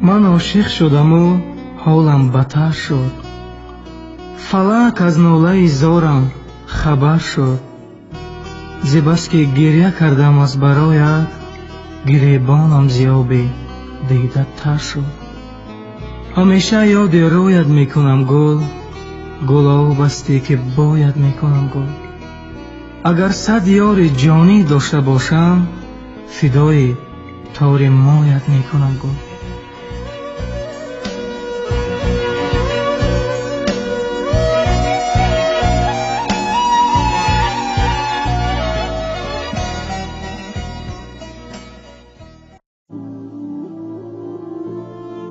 ман ошиқ шудаму ҳолам бадтар шуд. фалак аз нолаи зорам хабар шуд. зебас ки гирья кардам аз бароят, гиребонам зиёби дидаттар шуд. ҳамеша ёди рӯят мекунам гул, гулоб асте ки бояд мекунам гул. агар 100 ёри ҷонӣ дошта бошам, фидои тори моят мекунам гул.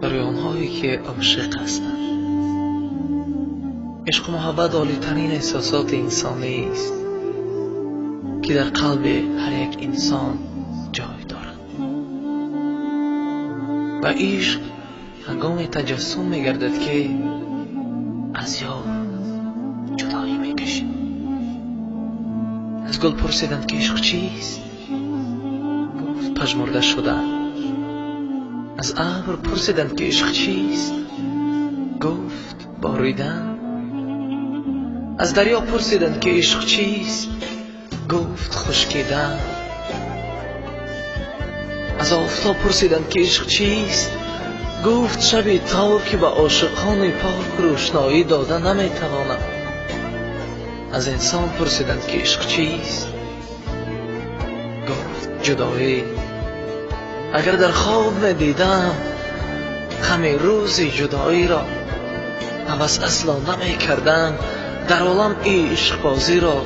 برای که عاشق هستند. عشق و محبت عالی‌ترین احساسات انسانی است که در قلب هر یک انسان جای دارد و عشق هنگام تجسم می‌گردد که از یار جدایی می‌کشید. از گل پرسیدند که عشق چیست؟ گفت پژمرده شدن. از ابر پرسیدند که عشق چیست؟ گفت باریدن. از دریا پرسیدند که عشق چیست؟ گفت خشکیدن. از آفتاب پرسیدند که عشق چیست؟ گفت شبی تار که به عاشقان پاک روشنایی داده نمیتواند. از انسان پرسیدند که عشق چیست؟ گفت جدایی. اگر در خواب ندیدم غم روز جدایی را، هوس اصلا نمی کردم در عالم عشق بازی را.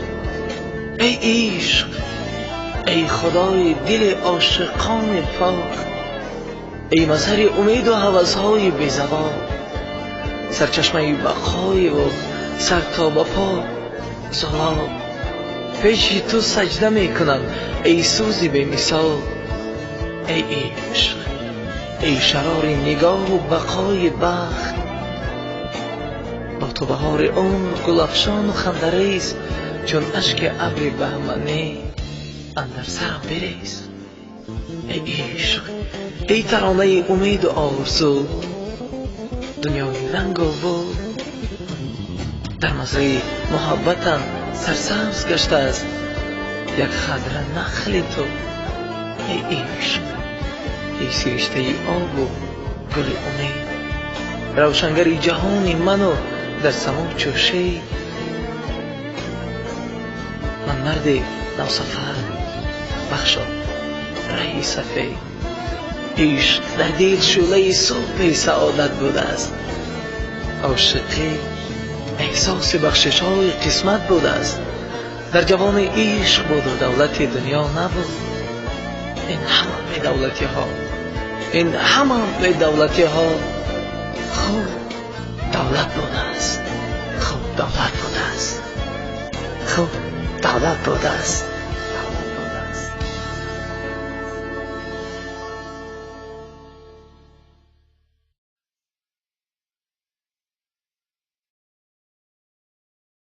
ای عشق، ای خدای دل عاشقان پاک، ای مظهر امید و هوس‌های بی‌زوال، سرچشمه بقای و سر تا به پا زلال. پیش تو سجده میکنم ای سوزی بی مثال. ای عشق، ای شرار نگاه و بقای بخت، با تو بهار عمر گل افشان و خندریز، چون اشک ابر بهمنی اندر سرم بریز. ای عشق، ای ترانه امید و آرزو، دنیای رنگ و بو در مزرعه محبتم سرسبز گشته است یک خضر نخل تو. ای عشق، ای سرشته آب و گل امید، روشنگر جهان منو در سماع چوشه. من مرد نوسفر بخشا رهی سفید. عشق در دل شعله صبح سعادت بوده است. عاشقی احساس بخشش های قسمت بوده است. در جوان عشق بود و دولت دنیا نبود. این همه دولتی ها، این همه دولتی ها خوب دولت بوده است. خوب دولت بوده است. خوب دولت بوده است.